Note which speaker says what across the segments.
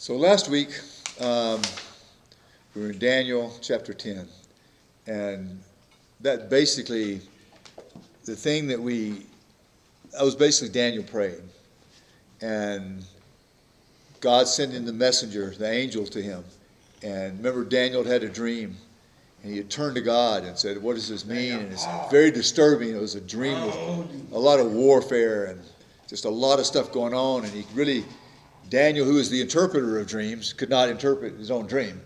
Speaker 1: So last week, we were in Daniel chapter 10. And that basically, that was basically Daniel praying. And God sending the messenger, the angel, to him. And remember, Daniel had a dream. And he had turned to God and said, what does this mean? And it's very disturbing. It was a dream with a lot of warfare and just a lot of stuff going on. And Daniel, who is the interpreter of dreams, could not interpret his own dream.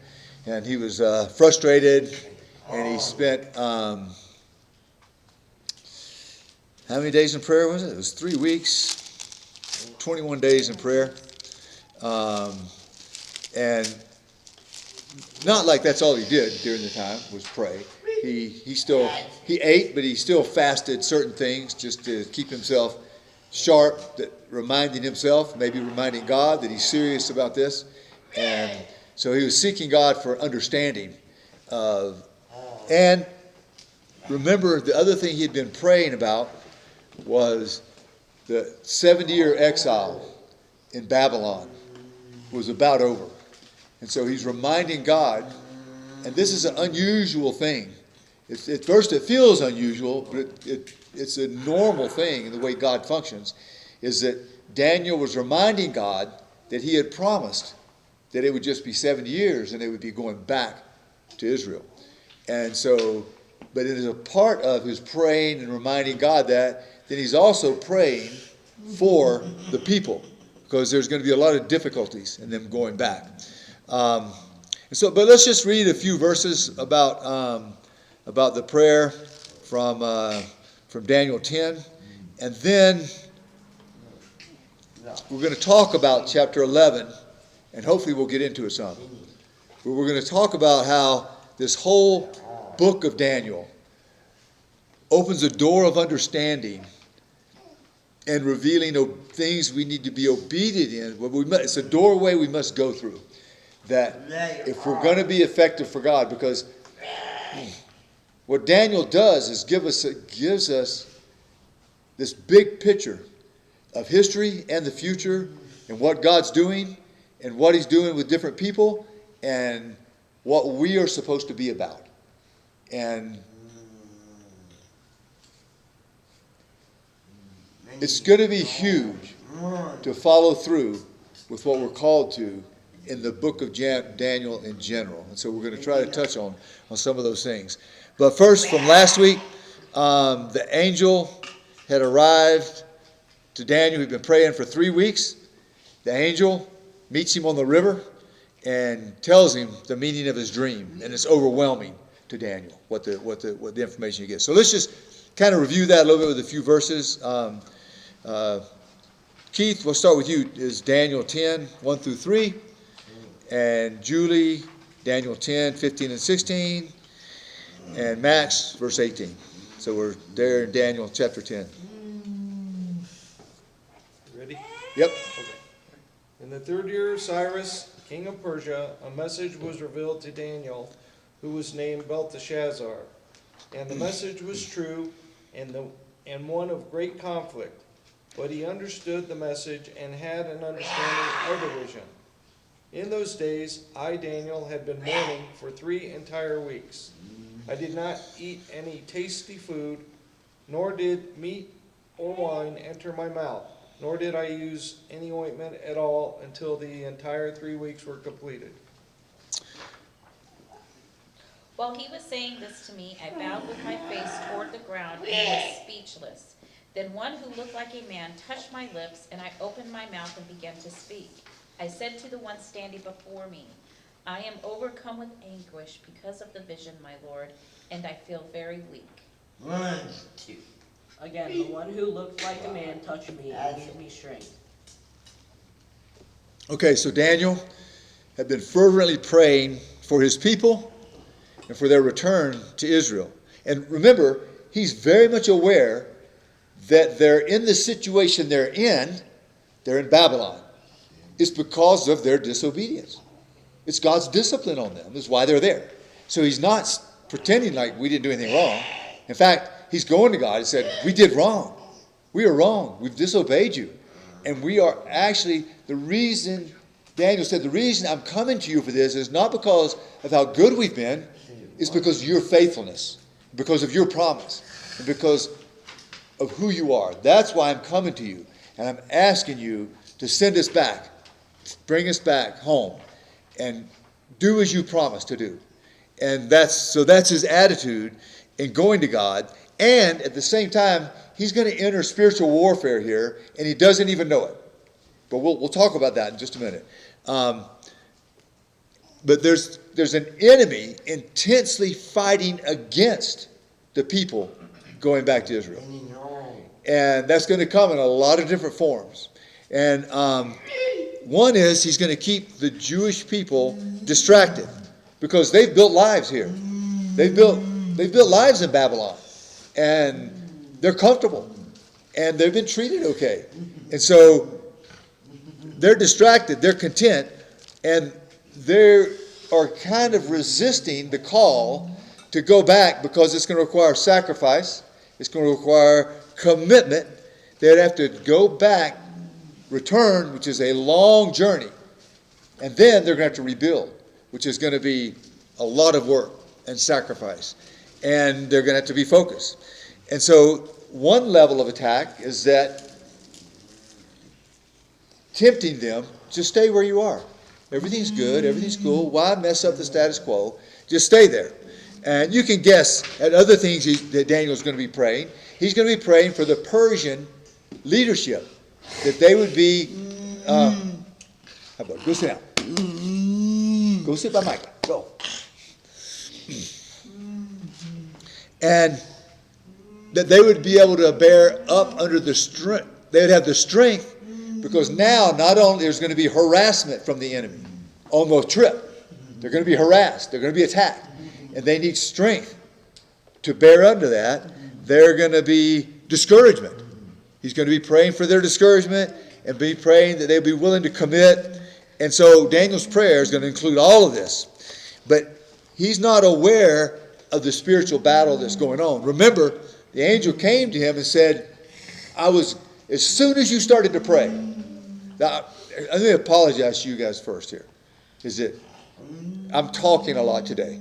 Speaker 1: And he was frustrated. And he spent, how many days in prayer was it? It was 3 weeks, 21 days in prayer. And not like that's all he did during the time was pray. He ate, but he still fasted certain things just to keep himself sharp, reminding himself, maybe reminding God that he's serious about this. And so he was seeking God for understanding. And remember, the other thing he had been praying about was the 70-year exile in Babylon was about over. And so he's reminding God, and this is an unusual thing. At first it feels unusual, but it's a normal thing in the way God functions, is that Daniel was reminding God that he had promised that it would just be 70 years and they would be going back to Israel. And so, but it is a part of his praying and reminding God that, then he's also praying for the people, because there's going to be a lot of difficulties in them going back. But let's just read a few verses about the prayer from Daniel 10, and then we're going to talk about chapter 11, and hopefully we'll get into it some. But we're going to talk about how this whole book of Daniel opens a door of understanding and revealing things we need to be obedient in. It's a doorway we must go through. That if we're going to be effective for God, because what Daniel does is gives us this big picture of history and the future and what God's doing and what he's doing with different people and what we are supposed to be about. And it's going to be huge to follow through with what we're called to in the book of Daniel in general. And so we're going to try to touch on some of those things. But first, from last week, the angel had arrived to Daniel. He'd been praying for 3 weeks. The angel meets him on the river and tells him the meaning of his dream. And it's overwhelming to Daniel what the information you get. So let's just kind of review that a little bit with a few verses. Keith, we'll start with you. Is Daniel 10, 1 through 3. And Julie, Daniel 10, 15 and 16. And Max, verse 18. So we're there in Daniel chapter 10.
Speaker 2: Ready?
Speaker 1: Yep.
Speaker 2: Okay. In the 3rd year of Cyrus, king of Persia, a message was revealed to Daniel, who was named Belteshazzar. And the message was true and one of great conflict. But he understood the message and had an understanding of the vision. In those days, I, Daniel, had been mourning for 3 entire weeks. I did not eat any tasty food, nor did meat or wine enter my mouth, nor did I use any ointment at all until the entire 3 weeks were completed.
Speaker 3: While he was saying this to me, I bowed with my face toward the ground and was speechless. Then one who looked like a man touched my lips, and I opened my mouth and began to speak. I said to the one standing before me, I am overcome with anguish because of the vision, my Lord, and I feel very weak.
Speaker 4: 1, 2.
Speaker 5: Again, the one who looked like a man touched me and gave me strength.
Speaker 1: Okay, so Daniel had been fervently praying for his people and for their return to Israel. And remember, he's very much aware that they're in the situation they're in Babylon. It's because of their disobedience. It's God's discipline on them. That's why they're there. So he's not pretending like we didn't do anything wrong. In fact, he's going to God and said, we did wrong. We are wrong. We've disobeyed you. And we are actually, the reason Daniel said, the reason I'm coming to you for this is not because of how good we've been, it's because of your faithfulness, because of your promise, and because of who you are. That's why I'm coming to you. And I'm asking you to send us back, bring us back home, and do as you promised to do. And that's his attitude in going to God. And at the same time, he's going to enter spiritual warfare here, and he doesn't even know it. But we'll talk about that in just a minute. But there's an enemy intensely fighting against the people going back to Israel. And that's going to come in a lot of different forms. And one is he's going to keep the Jewish people distracted because they've built lives here. They've built lives in Babylon. And they're comfortable. And they've been treated okay. And so they're distracted, they're content, and they are kind of resisting the call to go back because it's going to require sacrifice, it's going to require commitment. They'd have to go back, return, which is a long journey, and then they're going to have to rebuild, which is going to be a lot of work and sacrifice, and they're going to have to be focused. And so one level of attack is that tempting them, just stay where you are. Everything's good, everything's cool. Why mess up the status quo? Just stay there. And you can guess at other things that Daniel's going to be praying. He's going to be praying for the Persian leadership, that they would be, how about, go sit down. Go sit by Micah. Go. And that they would be able to bear up under the strength. They would have the strength. Because now, not only there's going to be harassment from the enemy on the trip, they're going to be harassed, they're going to be attacked, and they need strength to bear under that. They're going to be discouragement. He's going to be praying for their discouragement and be praying that they'll be willing to commit. And so Daniel's prayer is going to include all of this. But he's not aware of the spiritual battle that's going on. Remember, the angel came to him and said, as soon as you started to pray. Now, let me apologize to you guys first here. Is that I'm talking a lot today.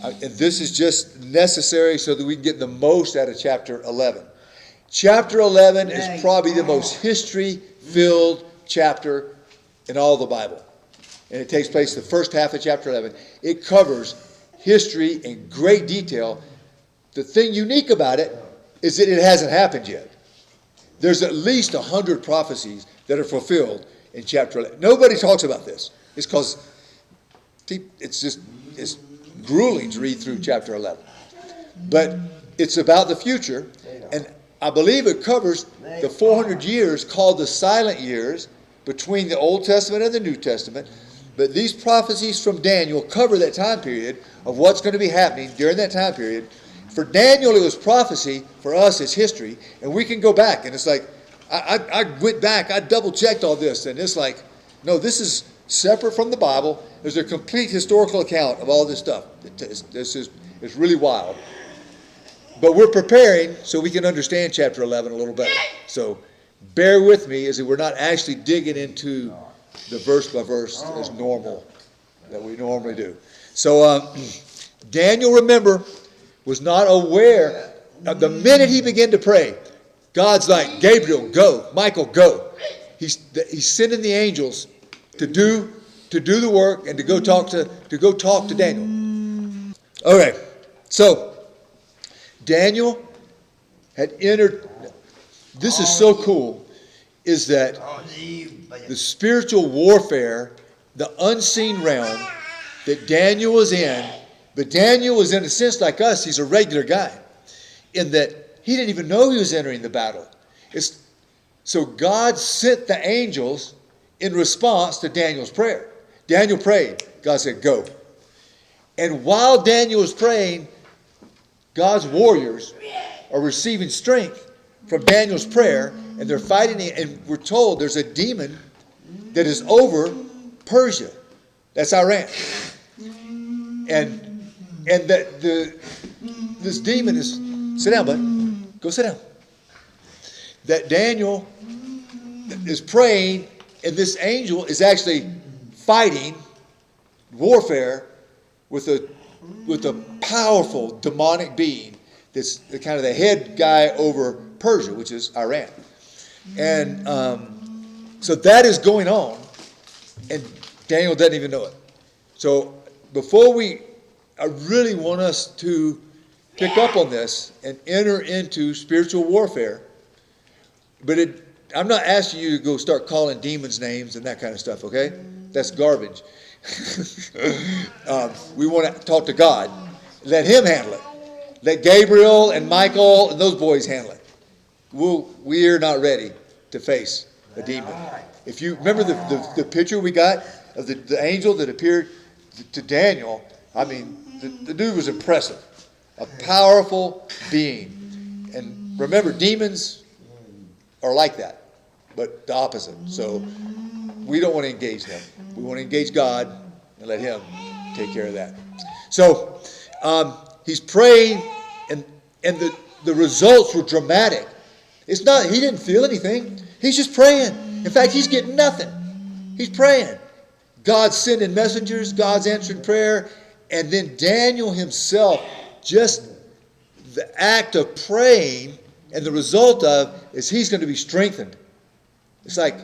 Speaker 1: And this is just necessary so that we can get the most out of chapter 11. Chapter 11 is probably the most history-filled chapter in all the Bible. And it takes place the first half of chapter 11. It covers history in great detail. The thing unique about it is that it hasn't happened yet. There's at least 100 prophecies that are fulfilled in chapter 11. Nobody talks about this. It's because it's grueling to read through chapter 11. But it's about the future, and I believe it covers the 400 years called the silent years between the Old Testament and the New Testament. But these prophecies from Daniel cover that time period of what's going to be happening during that time period. For Daniel, it was prophecy. For us, it's history. And we can go back. And it's like, I went back. I double-checked all this. And it's like, no, this is separate from the Bible. There's a complete historical account of all this stuff. It's really wild. But we're preparing so we can understand chapter 11 a little better. So bear with me as we're not actually digging into the verse by verse as normal, that we normally do. So Daniel, remember, was not aware. The minute he began to pray, God's like, Gabriel, go. Michael, go. He's sending the angels to do the work and to go talk to Daniel. Okay, so Daniel had entered. This is so cool, is that the spiritual warfare, the unseen realm that Daniel was in. But Daniel was, in a sense like us, he's a regular guy, in that he didn't even know he was entering the battle. So God sent the angels in response to Daniel's prayer. Daniel prayed. God said, go. And while Daniel was praying, God's warriors are receiving strength from Daniel's prayer, and they're fighting. And we're told there's a demon that is over Persia. That's Iran. And that this demon is, sit down, bud. Go sit down. That Daniel is praying, And this angel is actually fighting warfare with a powerful demonic being that's the kind of the head guy over Persia, which is Iran. And so that is going on, and Daniel doesn't even know it. So I really want us to pick up on this and enter into spiritual warfare. But I'm not asking you to go start calling demons names and that kind of stuff, okay? That's garbage. We want to talk to God. Let him handle it. Let Gabriel and Michael and those boys handle it. We're not ready to face a demon. If you remember the picture we got of the angel that appeared to Daniel, I mean, the dude was impressive. A powerful being. And remember, demons are like that, but the opposite. So we don't want to engage them. We want to engage God and let him take care of that. So he's praying, and the results were dramatic. It's not, he didn't feel anything. He's just praying. In fact, he's getting nothing. He's praying. God's sending messengers. God's answering prayer. And then Daniel himself, just the act of praying and the result of is he's going to be strengthened. It's like,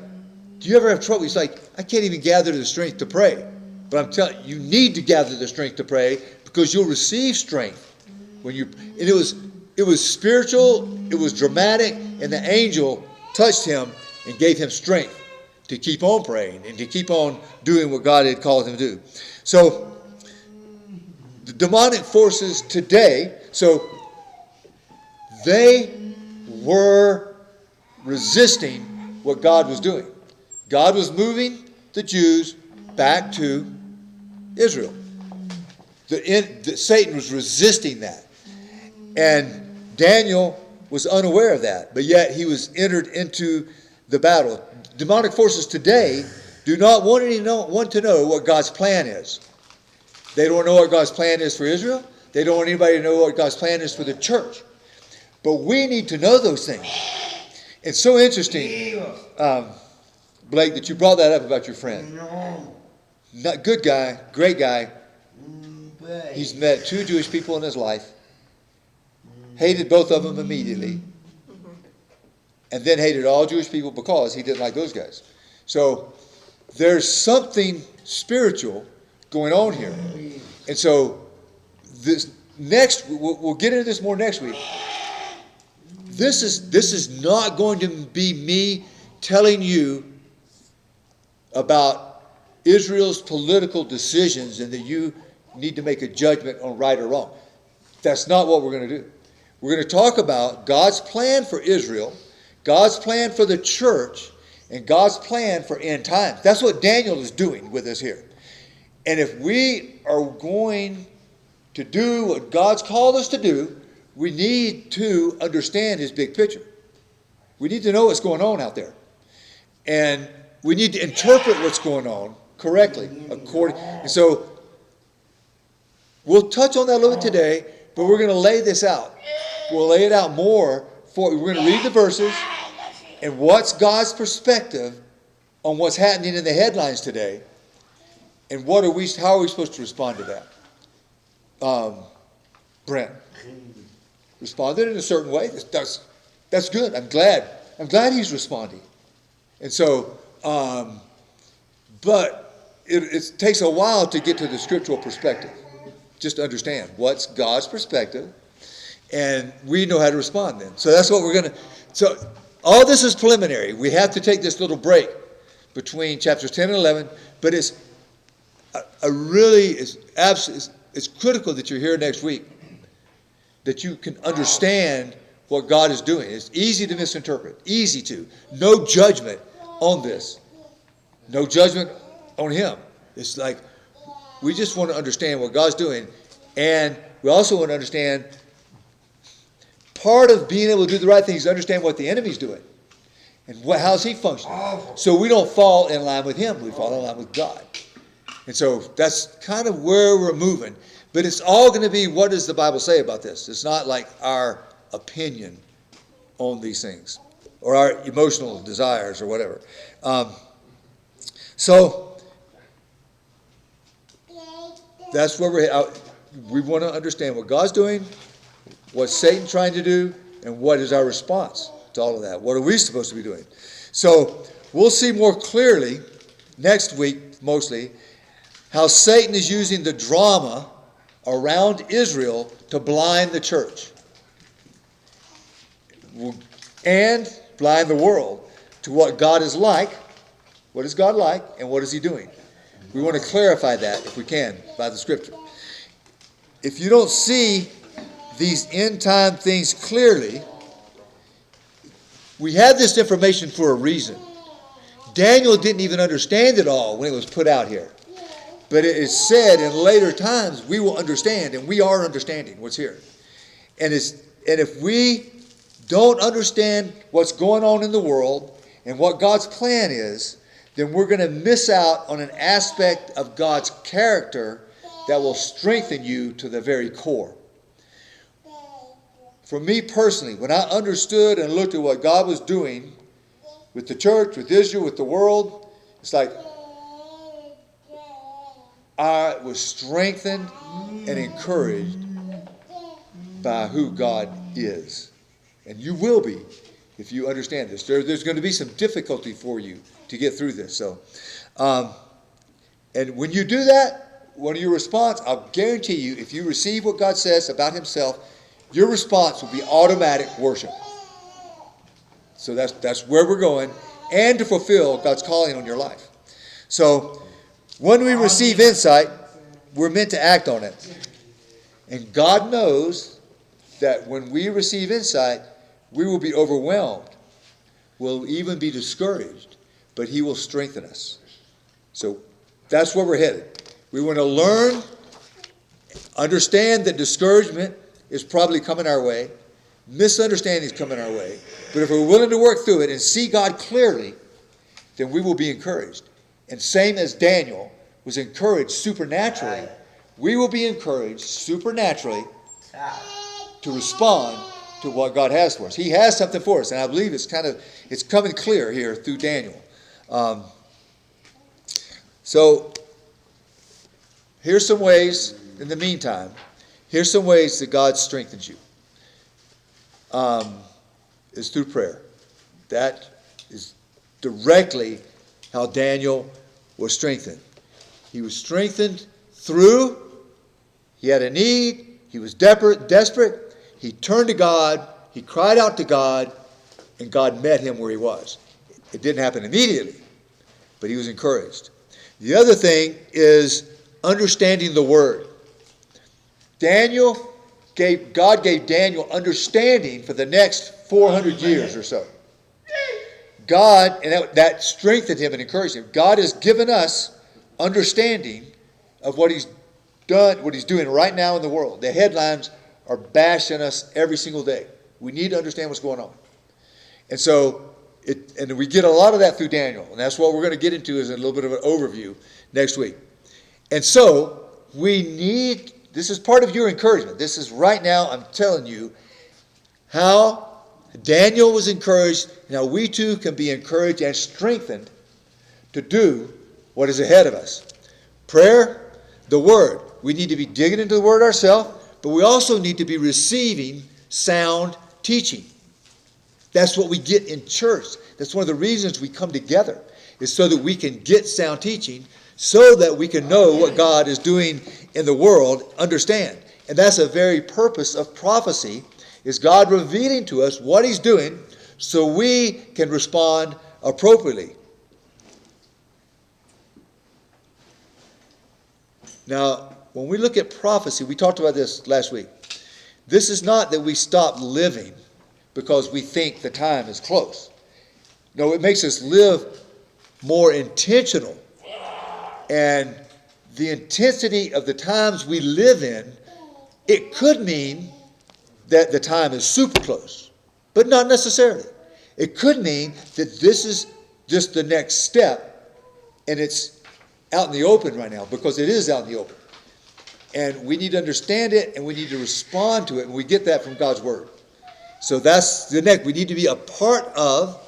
Speaker 1: do you ever have trouble? It's like, I can't even gather the strength to pray. But I'm telling you, you need to gather the strength to pray because you'll receive strength when you. And it was spiritual. It was dramatic, and the angel touched him and gave him strength to keep on praying and to keep on doing what God had called him to do. So the demonic forces today, so they were resisting what God was doing. God was moving the Jews back to Israel. Satan was resisting that. And Daniel was unaware of that, but yet he was entered into the battle. Demonic forces today do not want to know what God's plan is. They don't know what God's plan is for Israel. They don't want anybody to know what God's plan is for the church. But we need to know those things. It's so interesting, Blake, that you brought that up about your friend. Good guy, great guy. He's met 2 Jewish people in his life. Hated both of them immediately. And then hated all Jewish people because he didn't like those guys. So there's something spiritual going on here. And so this next, we'll get into this more next week. This is not going to be me telling you about Israel's political decisions and that you need to make a judgment on right or wrong. That's not what we're going to do. We're going to talk about God's plan for Israel, God's plan for the church, and God's plan for end times. That's what Daniel is doing with us here. And if we are going to do what God's called us to do, we need to understand his big picture. We need to know what's going on out there. And we need to interpret what's going on correctly. And so we'll touch on that a little bit today, but we're going to lay this out. We'll lay it out more. We're going to read the verses and what's God's perspective on what's happening in the headlines today. And how are we supposed to respond to that? Brent responded in a certain way. That's good. I'm glad he's responding. And so, but it takes a while to get to the scriptural perspective. Just to understand what's God's perspective, and we know how to respond then. So that's what we're going to. So all this is preliminary. We have to take this little break between chapters 10 and 11, but it's critical that you're here next week, that you can understand what God is doing. It's easy to misinterpret. Easy to. No judgment on this. No judgment on him. It's like we just want to understand what God's doing. And we also want to understand part of being able to do the right thing is understand what the enemy's doing. And how's he functioning. So we don't fall in line with him. We fall in line with God. And so that's kind of where we're moving. But it's all going to be, what does the Bible say about this? It's not like our opinion on these things or our emotional desires or whatever. So that's where we're at. We want to understand what God's doing, what Satan's trying to do, and what is our response to all of that. What are we supposed to be doing? So we'll see more clearly next week, mostly, how Satan is using the drama around Israel to blind the church and blind the world to what God is like, what is God like, and what is he doing. We want to clarify that, if we can, by the scripture. If you don't see these end time things clearly, we have this information for a reason. Daniel didn't even understand it all when it was put out here. But it is said in later times we will understand, and we are understanding what's here. And if we don't understand what's going on in the world and what God's plan is, then we're going to miss out on an aspect of God's character that will strengthen you to the very core. For me personally, when I understood and looked at what God was doing with the church, with Israel, with the world, it's like I was strengthened and encouraged by who God is. And you will be if you understand this. There's going to be some difficulty for you to get through this. So, and when you do that, one of your response, I'll guarantee you, if you receive what God says about himself, your response will be automatic worship. So that's where we're going, and to fulfill God's calling on your life. So when we receive insight, we're meant to act on it. And God knows that when we receive insight, we will be overwhelmed. We'll even be discouraged, but he will strengthen us. So that's where we're headed. We want to learn, understand that discouragement is probably coming our way. Misunderstanding is coming our way. But if we're willing to work through it and see God clearly, then we will be encouraged. And same as Daniel was encouraged supernaturally, we will be encouraged supernaturally to respond to what God has for us. He has something for us, and I believe it's coming clear here through Daniel. So here's some ways, in the meantime, here's some ways that God strengthens you. Is through prayer. That is directly how Daniel was strengthened. He was strengthened through, he had a need, he was desperate, he turned to God, he cried out to God, and God met him where he was. It didn't happen immediately, but he was encouraged. The other thing is understanding the Word. God gave Daniel understanding for the next 400 years or so. God, and that strengthened him and encouraged him. God has given us understanding of what he's done, what he's doing right now in the world. The headlines are bashing us every single day. We need to understand what's going on. And so, and we get a lot of that through Daniel. And that's what we're going to get into is a little bit of an overview next week. And so, this is part of your encouragement. This is right now, I'm telling you, how Daniel was encouraged. Now we too can be encouraged and strengthened to do what is ahead of us. Prayer, the Word. We need to be digging into the Word ourselves, but we also need to be receiving sound teaching. That's what we get in church. That's one of the reasons we come together, is so that we can get sound teaching, so that we can know what God is doing in the world, understand. And that's a very purpose of prophecy, is God revealing to us what he's doing so we can respond appropriately. Now, when we look at prophecy, we talked about this last week. This is not that we stop living because we think the time is close. No, it makes us live more intentional. And the intensity of the times we live in, it could mean that the time is super close, but not necessarily. It could mean that this is just the next step, and it's out in the open right now, because it is out in the open. And we need to understand it, and we need to respond to it, and we get that from God's Word. So that's the next. We need to be a part of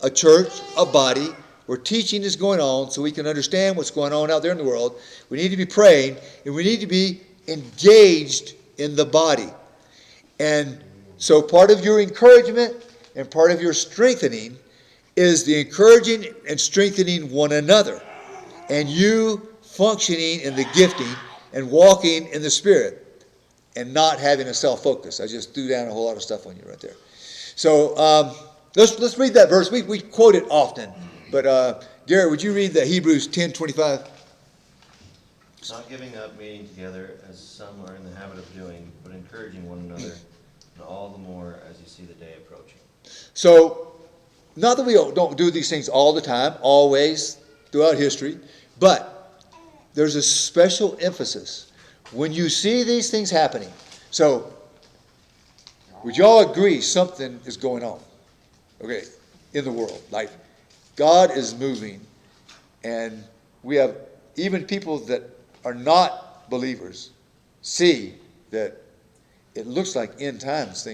Speaker 1: a church, a body, where teaching is going on so we can understand what's going on out there in the world. We need to be praying, and we need to be engaged in the body. And so part of your encouragement and part of your strengthening is the encouraging and strengthening one another, and you functioning in the gifting and walking in the Spirit and not having a self-focus. I just threw down a whole lot of stuff on you right there. So let's read that verse. We quote it often. But Garrett, would you read the Hebrews 10:25?
Speaker 6: Not giving up meeting together as some are in the habit of doing, but encouraging one another, and all the more as you see the day approaching.
Speaker 1: So, not that we don't do these things all the time, always, throughout history, but there's a special emphasis when you see these things happening. So, would you all agree something is going on, okay, in the world? Like, God is moving, and we have even people that are not believers see that it looks like end times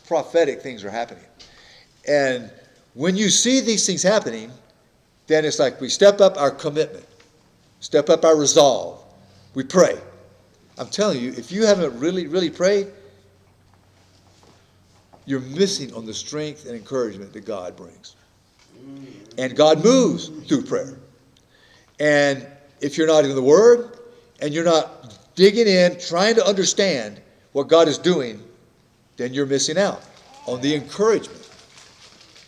Speaker 1: prophetic things are happening. And when you see these things happening, then it's like we step up our commitment, step up our resolve. We pray. I'm telling you, if you haven't really, really prayed, you're missing on the strength and encouragement that God brings. And God moves through prayer. And if you're not in the Word, and you're not digging in, trying to understand what God is doing, then you're missing out on the encouragement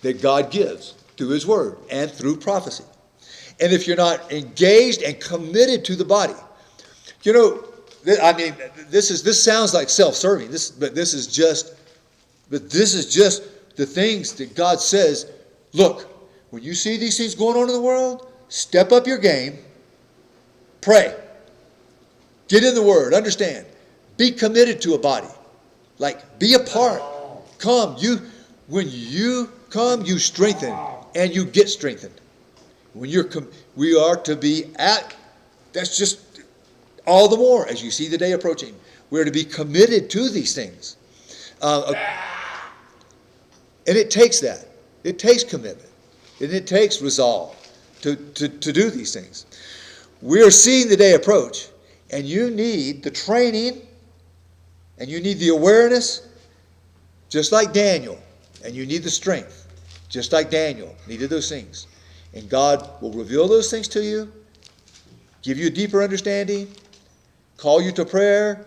Speaker 1: that God gives through His Word and through prophecy. And if you're not engaged and committed to the body, you know, I mean, this sounds like self-serving. But this is just the things that God says. Look, when you see these things going on in the world, step up your game, pray, get in the Word, understand, be committed to a body, like be a part. When you come, you strengthen, and you get strengthened. We are to be at. That's just all the more as you see the day approaching. We're to be committed to these things, and it takes that. It takes commitment, and it takes resolve to do these things. We are seeing the day approach, and you need the training, and you need the awareness, just like Daniel, and you need the strength, just like Daniel needed those things. And God will reveal those things to you, give you a deeper understanding, call you to prayer,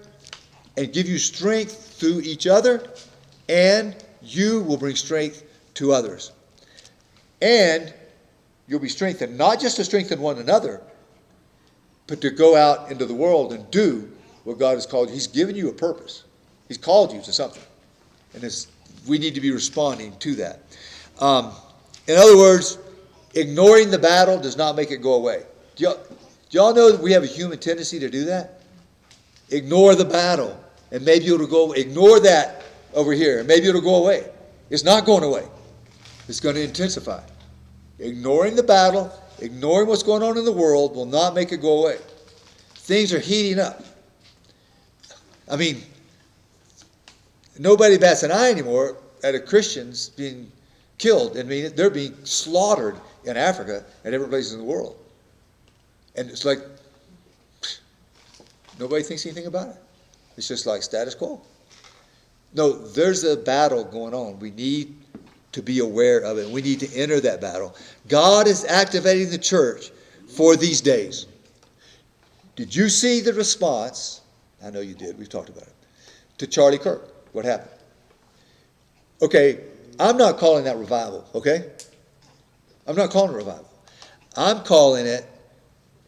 Speaker 1: and give you strength through each other, and you will bring strength to others. And you'll be strengthened, not just to strengthen one another, but to go out into the world and do what God has called you. He's given you a purpose. He's called you to something. And we need to be responding to that. In other words, ignoring the battle does not make it go away. Do y'all know that we have a human tendency to do that? Ignore the battle. And maybe it'll go, ignore that over here. And maybe it'll go away. It's not going away. It's going to intensify. Ignoring the battle, ignoring what's going on in the world will not make it go away. Things are heating up. I mean, nobody bats an eye anymore at a Christians being killed. I mean, they're being slaughtered in Africa and every place in the world. And it's like, nobody thinks anything about it. It's just like status quo. No, there's a battle going on. We need to be aware of it. We need to enter that battle. God is activating the church for these days. Did you see the response? I know you did. We've talked about it. To Charlie Kirk. What happened? Okay, I'm not calling that revival, okay? I'm not calling it revival. I'm calling it,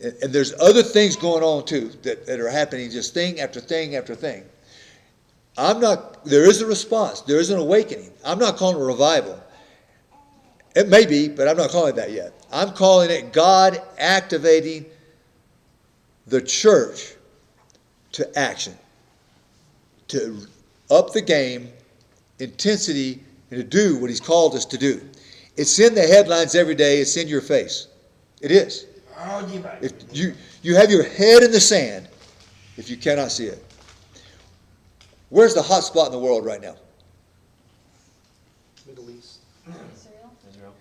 Speaker 1: and there's other things going on too that are happening, just thing after thing after thing. There is a response. There is an awakening. I'm not calling it a revival. It may be, but I'm not calling it that yet. I'm calling it God activating the church to action, to up the game, intensity, and to do what He's called us to do. It's in the headlines every day. It's in your face. It is. If you have your head in the sand if you cannot see it. Where's the hot spot in the world right now?
Speaker 2: Middle East.
Speaker 3: Israel?
Speaker 6: Israel.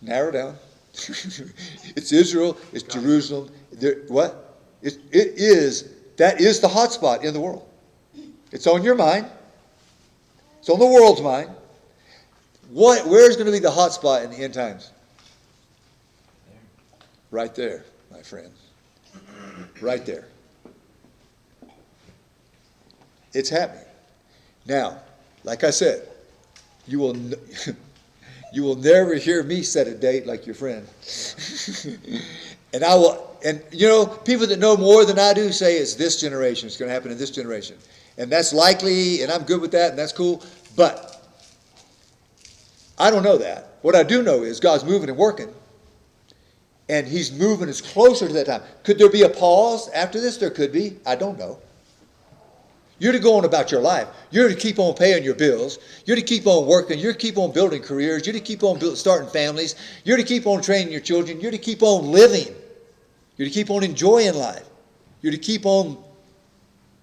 Speaker 1: Narrow down. It's Israel. It's Jerusalem. What? That is the hot spot in the world. It's on your mind. It's on the world's mind. Where's going to be the hot spot in the end times? Right there, my friend. Right there. It's happening. Now, like I said, you will never hear me set a date like your friend. And people that know more than I do say it's this generation. It's going to happen in this generation. And that's likely, and I'm good with that, and that's cool. But I don't know that. What I do know is God's moving and working. And he's moving us closer to that time. Could there be a pause after this? There could be. I don't know. You're to go on about your life. You're to keep on paying your bills. You're to keep on working. You're to keep on building careers. You're to keep on starting families. You're to keep on training your children. You're to keep on living. You're to keep on enjoying life. You're to keep on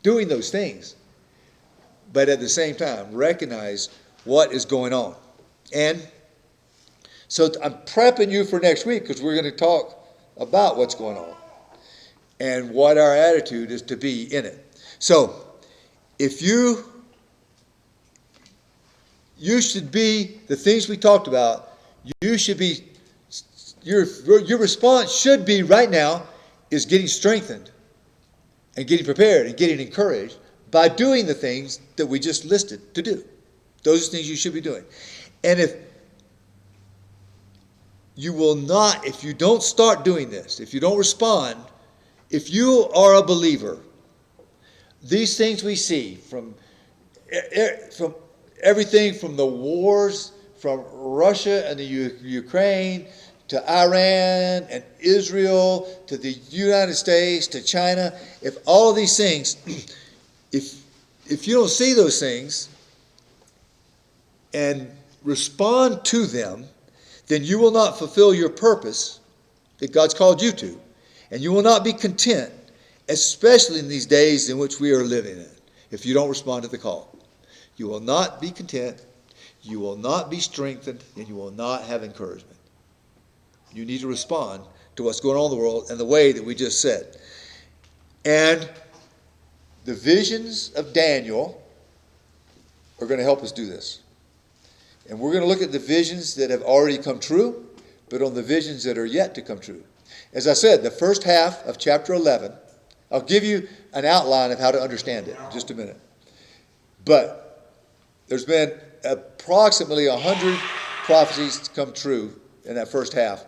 Speaker 1: doing those things. But at the same time, recognize what is going on. And so I'm prepping you for next week because we're going to talk about what's going on and what our attitude is to be in it. So, if you should be, the things we talked about, you should be, your response should be right now is getting strengthened and getting prepared and getting encouraged by doing the things that we just listed to do. Those are things you should be doing. And if you don't start doing this, if you don't respond, if you are a believer, these things we see from everything from the wars, from Russia and the Ukraine, to Iran and Israel, to the United States, to China, if all of these things, if you don't see those things and respond to them, then you will not fulfill your purpose that God's called you to. And you will not be content, especially in these days in which we are living in, if you don't respond to the call. You will not be content, you will not be strengthened, and you will not have encouragement. You need to respond to what's going on in the world and the way that we just said. And the visions of Daniel are going to help us do this. And we're going to look at the visions that have already come true, but on the visions that are yet to come true. As I said, the first half of chapter 11, I'll give you an outline of how to understand it in just a minute. But there's been approximately 100 prophecies to come true in that first half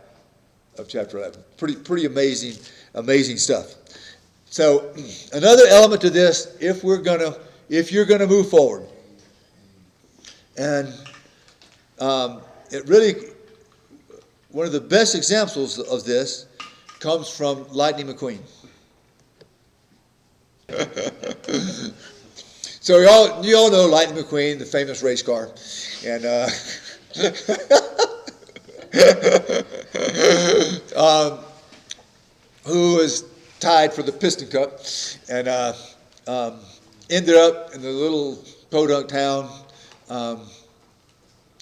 Speaker 1: of chapter 11. Pretty amazing stuff. So another element to this, if you're going to move forward, and it really, one of the best examples of this comes from Lightning McQueen. So you all know Lightning McQueen, the famous race car, and who was tied for the Piston Cup, and ended up in the little podunk town,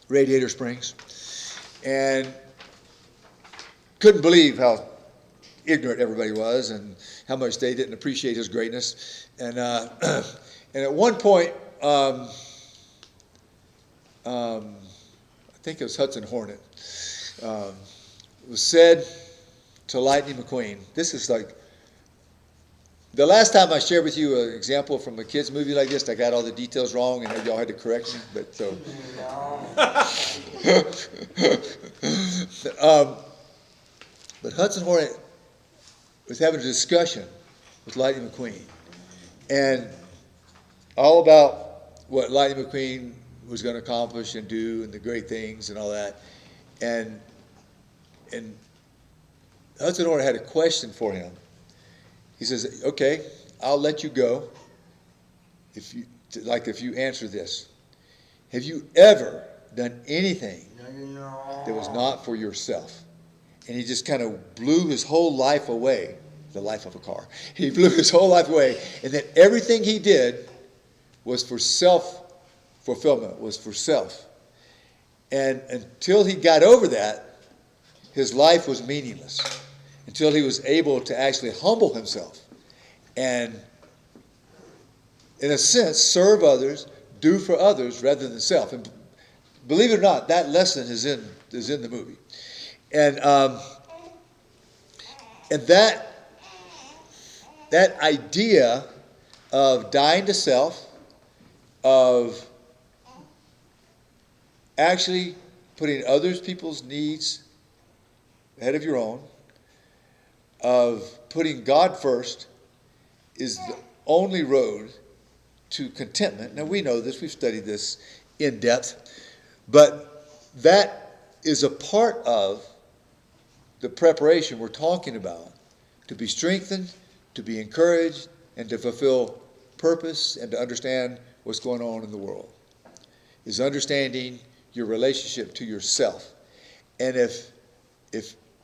Speaker 1: Radiator Springs, and couldn't believe how ignorant everybody was and how much they didn't appreciate his greatness. And at one point, I think it was Hudson Hornet, was said to Lightning McQueen. This is like, the last time I shared with you an example from a kid's movie like this, I got all the details wrong and y'all had to correct me. But so, but Hudson Hornet was having a discussion with Lightning McQueen, and all about what Lightning McQueen was going to accomplish and do, and the great things and all that. And Hudson Hornet had a question for him. He says, "Okay, I'll let you go if you answer this. Have you ever done anything that was not for yourself?" And he just kind of blew his whole life away, the life of a car. He blew his whole life away, and then everything he did was for self-fulfillment, was for self. And until he got over that, his life was meaningless until he was able to actually humble himself and, in a sense, serve others, do for others rather than self. And believe it or not, that lesson is in the movie. And that idea of dying to self, of actually putting others people's needs ahead of your own, of putting God first, is the only road to contentment. Now we know this, we've studied this in depth, but that is a part of the preparation we're talking about, to be strengthened, to be encouraged, and to fulfill purpose and to understand what's going on in the world, is understanding your relationship to yourself. And if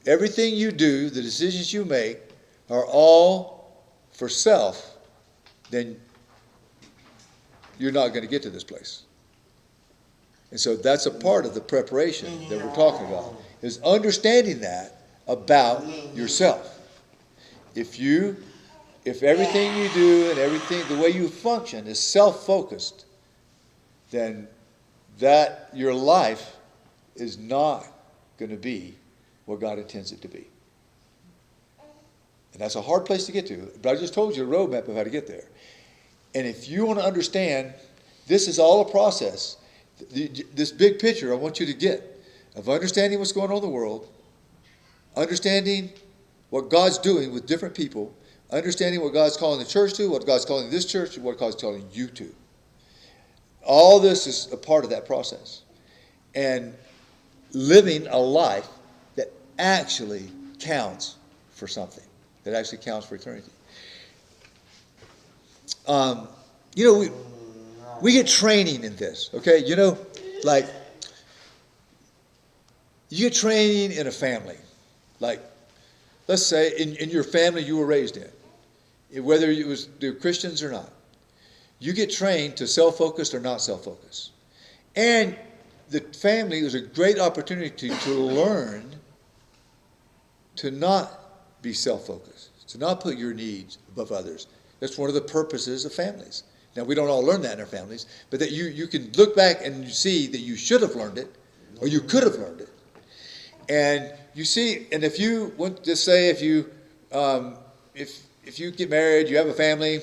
Speaker 1: everything you do, the decisions you make, are all for self, then you're not going to get to this place. And so that's a part of the preparation that we're talking about, is understanding that about yourself. If everything you do and everything, the way you function is self-focused, then that your life is not going to be what God intends it to be. And that's a hard place to get to. But I just told you a roadmap of how to get there. And if you want to understand, this is all a process. This big picture I want you to get of understanding what's going on in the world, understanding what God's doing with different people, understanding what God's calling the church to, what God's calling this church, and what God's calling you to. All this is a part of that process. And living a life that actually counts for something, that actually counts for eternity. We get training in this, okay? Like, you get training in a family. Like, let's say in your family you were raised in, whether they're Christians or not. You get trained to self-focused or not self-focused. And the family is a great opportunity to learn to not be self-focused, to not put your needs above others. That's one of the purposes of families. Now, we don't all learn that in our families, but that you can look back and you see that you should have learned it, or you could have learned it. And you see, and if you want to say, if you get married, you have a family,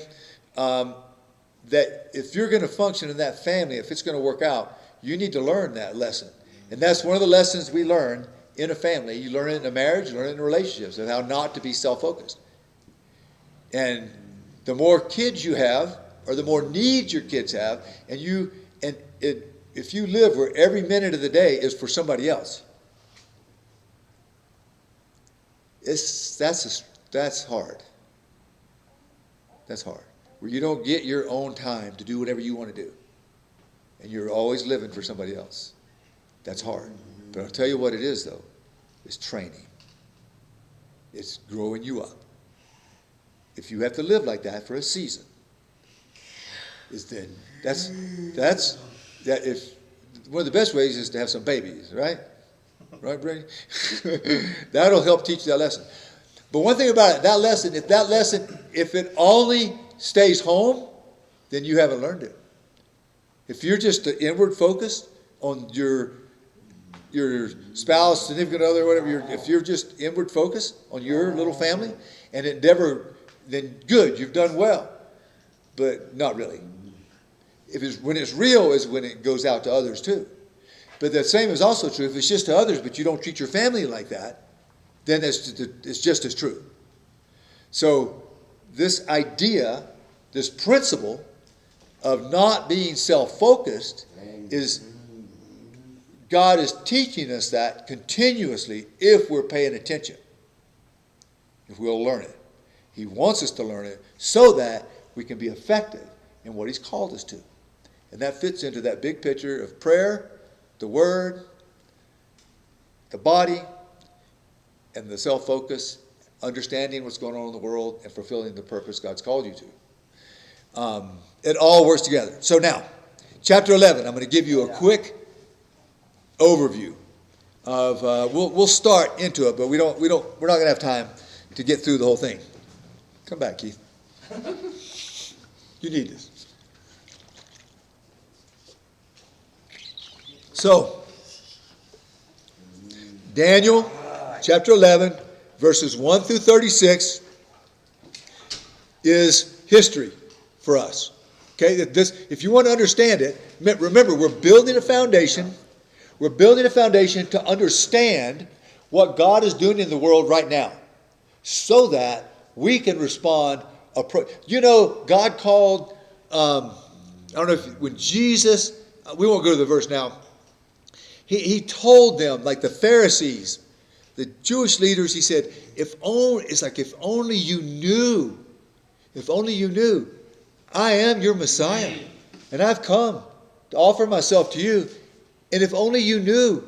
Speaker 1: that if you're going to function in that family, if it's going to work out, you need to learn that lesson. And that's one of the lessons we learn in a family. You learn it in a marriage, you learn it in relationships, and how not to be self-focused. And the more kids you have, or the more needs your kids have, if you live where every minute of the day is for somebody else, that's hard. That's hard. Where you don't get your own time to do whatever you want to do, and you're always living for somebody else. That's hard. But I'll tell you what it is, though. It's training. It's growing you up. If you have to live like that for a season, if one of the best ways is to have some babies, right? Right, Brady? That'll help teach that lesson. But one thing about it, if it only stays home, then you haven't learned it. If you're just inward focused on your spouse, significant other, whatever, if you're just inward focused on your little family and endeavor, then good, you've done well. But not really. When it's real is when it goes out to others too. But the same is also true. If it's just to others, but you don't treat your family like that, then it's just as true. So this idea, this principle of not being self-focused is, God is teaching us that continuously if we're paying attention, if we'll learn it. He wants us to learn it so that we can be effective in what He's called us to. And that fits into that big picture of prayer, the Word, the body, and the self-focus, understanding what's going on in the world, and fulfilling the purpose God's called you to. It all works together. So now, chapter 11, I'm going to give you a quick overview we'll start into it, but we're not going to have time to get through the whole thing. Come back, Keith. You need this. So, Daniel chapter 11, verses 1 through 36 is history for us. Okay, if you want to understand it, remember, we're building a foundation. We're building a foundation to understand what God is doing in the world right now, so that we can respond. God called, I don't know if when Jesus, we won't go to the verse now, he told them, like the Pharisees, the Jewish leaders, he said, if only you knew, I am your Messiah, and I've come to offer myself to you, and if only you knew,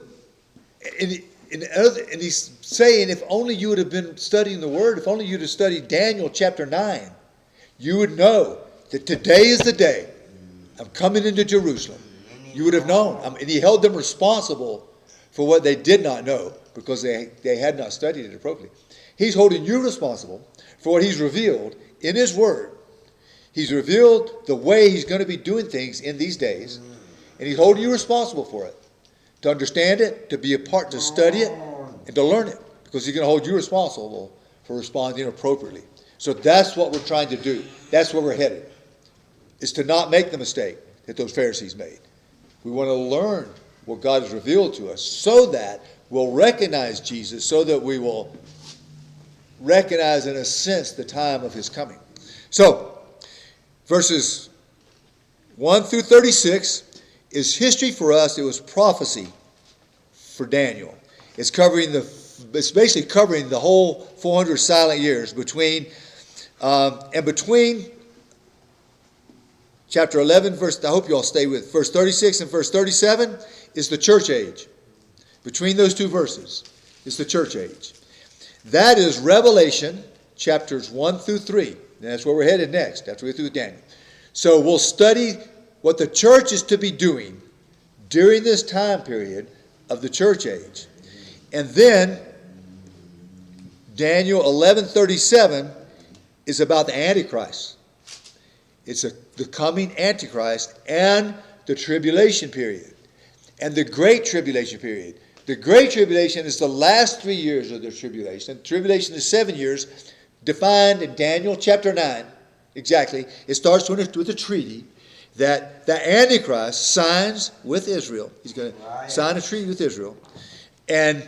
Speaker 1: and he's saying, if only you would have been studying the Word, if only you'd have studied Daniel chapter 9, you would know that today is the day I'm coming into Jerusalem. You would have known. And he held them responsible for what they did not know because they had not studied it appropriately. He's holding you responsible for what he's revealed in his Word. He's revealed the way he's going to be doing things in these days, and he's holding you responsible for it, to understand it, to be a part, to study it, and to learn it, because he's going to hold you responsible for responding appropriately. So that's what we're trying to do. That's where we're headed, is to not make the mistake that those Pharisees made. We want to learn what God has revealed to us so that we'll recognize Jesus, so that we will recognize, in a sense, the time of his coming. So, verses 1 through 36 is history for us. It was prophecy for Daniel. It's basically covering the whole 400 silent years between chapter 11, I hope you all stay with verse 36 and verse 37 is the church age. Between those two verses is the church age. That is Revelation chapters 1 through 3. And that's where we're headed next, after we get through Daniel. So we'll study what the church is to be doing during this time period of the church age. And then Daniel 11:37 is about the Antichrist. It's the coming Antichrist and the tribulation period and the Great Tribulation period. The Great Tribulation is the last 3 years of the tribulation. Tribulation is 7 years, defined in Daniel chapter 9. Exactly. It starts with a treaty that the Antichrist signs with Israel. He's going to sign a treaty with Israel. And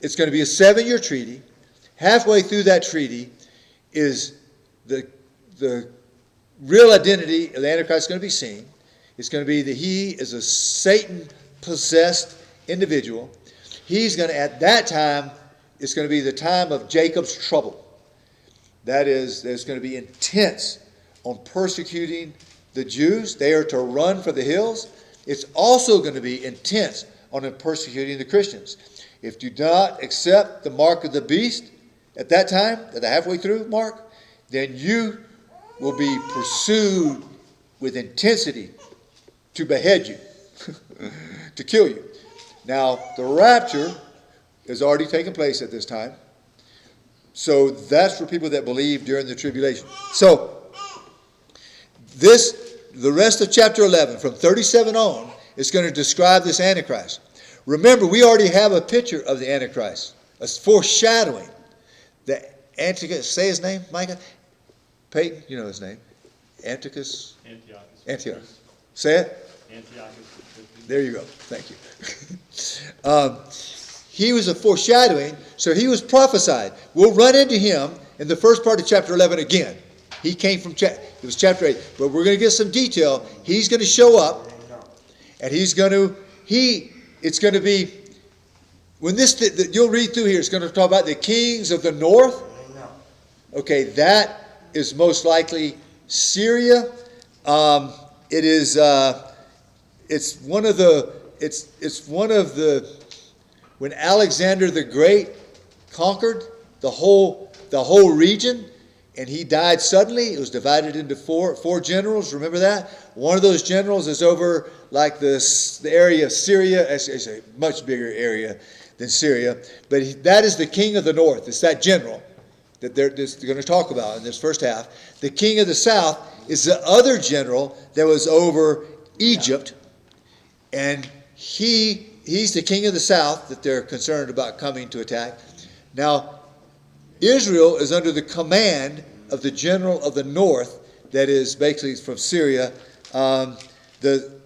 Speaker 1: it's going to be a 7-year treaty. Halfway through that treaty is the real identity of the Antichrist is going to be seen. It's going to be that he is a Satan-possessed individual. He's going to, at that time, it's going to be the time of Jacob's trouble. That is, there's going to be intense on persecuting the Jews. They are to run for the hills. It's also going to be intense on persecuting the Christians. If you do not accept the mark of the beast at that time, at the halfway through mark, then you will be pursued with intensity to behead you, to kill you. Now, the rapture has already taken place at this time. So that's for people that believe during the tribulation. So, the rest of chapter 11, from 37 on, is going to describe this Antichrist. Remember, we already have a picture of the Antichrist, a foreshadowing. The Antichrist, say his name, Micah? Peyton, you know his name. Antiochus. Say it. Antiochus. There you go. Thank you. He was a foreshadowing, so he was prophesied. We'll run into him in the first part of chapter 11 again. He came from, it was chapter 8, but we're going to get some detail. He's going to show up, and it's going to be, when you'll read through here, it's going to talk about the kings of the north. Okay, that is most likely Syria. It's one of the, when Alexander the Great conquered the whole region, and he died suddenly. It was divided into four generals. Remember that? One of those generals is over like the area of Syria. It's a much bigger area than Syria. But that is the king of the north. It's that general that they're going to talk about in this first half. The king of the south is the other general that was over Egypt. And he's the king of the south that they're concerned about coming to attack. Now, Israel is under the command of the general of the north, that is basically from Syria, the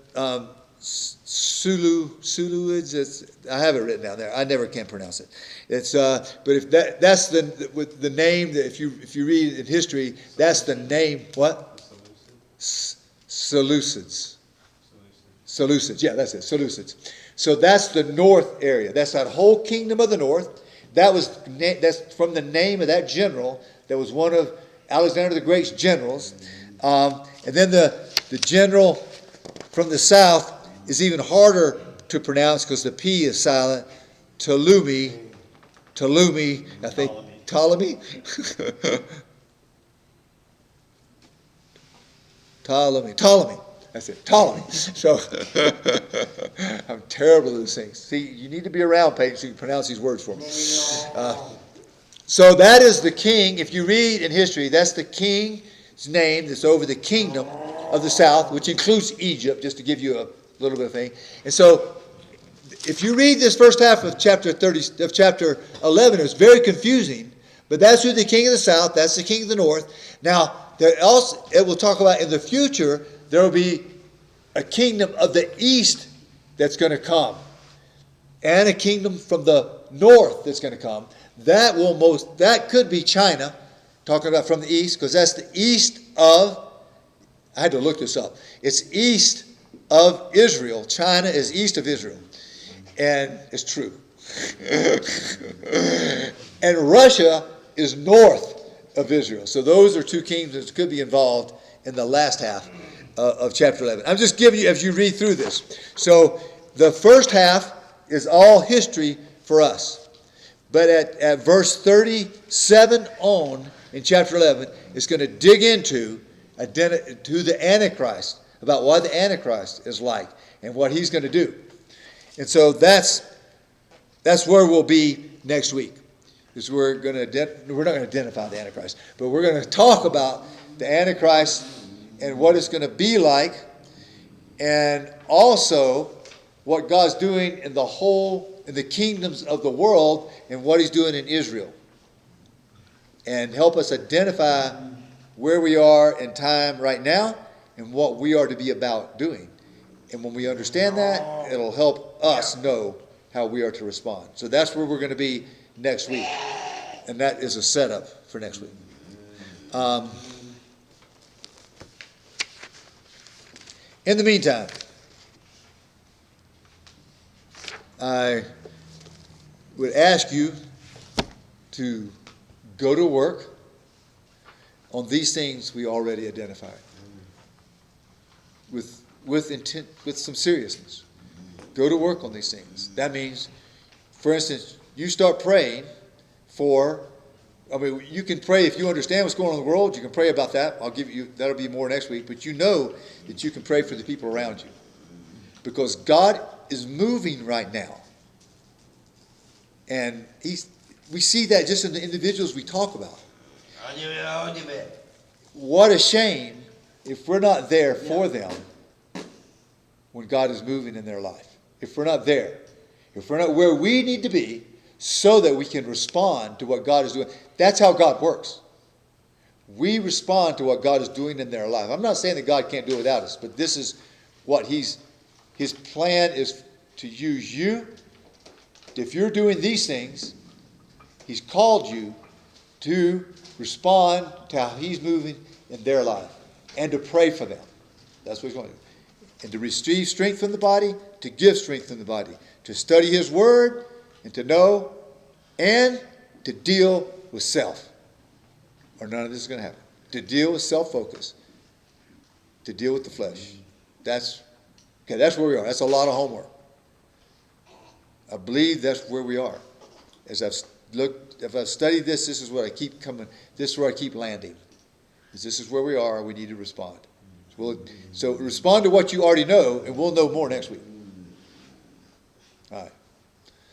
Speaker 1: Suluids. I have it written down there. I never can pronounce it. It's but if that's the name that if you read in history, that's the name. What? Seleucids. Seleucids. Yeah, that's it. Seleucids. So that's the north area. That's that whole kingdom of the north. That's from the name of that general that was one of Alexander the Great's generals. And then the general from the south is even harder to pronounce because the P is silent. Ptolemy, I think. Ptolemy? Ptolemy. That's it. Ptolemy. So I'm terrible at these things. See, you need to be around, Peyton, so you can pronounce these words for me. So that is the king. If you read in history, that's the king's name that's over the kingdom of the south, which includes Egypt, just to give you a little bit of thing. And so if you read this first half of chapter 11, it's very confusing. But that's who the king of the south, that's the king of the north. Now, it will talk about in the future, there will be a kingdom of the east that's going to come. And a kingdom from the north that's going to come. That could be China, talking about from the east, because that's the east of, I had to look this up. It's east of Israel. China is east of Israel. And it's true. And Russia is north of Israel. So those are two kingdoms that could be involved in the last half of chapter 11. I'm just giving you, as you read through this. So the first half is all history for us. But at verse 37 on in chapter 11, it's going to dig into the Antichrist, about what the Antichrist is like and what he's going to do. And so that's where we'll be next week. Is we're not going to identify the Antichrist, but we're going to talk about the Antichrist and what it's going to be like, and also what God's doing in the kingdoms of the world and what he's doing in Israel. And help us identify where we are in time right now and what we are to be about doing. And when we understand that, it'll help us know how we are to respond. So that's where we're going to be next week. And that is a setup for next week. In the meantime, I would ask you to go to work on these things we already identified with intent, with some seriousness. Go to work on these things. That means, for instance, you start praying you can pray if you understand what's going on in the world. You can pray about that. That'll be more next week. But you know that you can pray for the people around you. Because God is moving right now. And we see that just in the individuals we talk about. What a shame if we're not there for them when God is moving in their life. If we're not there. If we're not where we need to be so that we can respond to what God is doing. That's how God works. We respond to what God is doing in their life. I'm not saying that God can't do it without us, but this is what His plan is to use you. If you're doing these things, He's called you to respond to how He's moving in their life and to pray for them. That's what He's going to do. And to receive strength from the body, to give strength from the body, to study His Word, and to know, and to deal with self. Or none of this is going to happen. To deal with self-focus. To deal with the flesh. That's where we are. That's a lot of homework. I believe that's where we are. As I've look, if I study this, this is what I keep coming, this is where I keep landing. This is where we are, we need to respond. So respond to what you already know, and we'll know more next week. All right.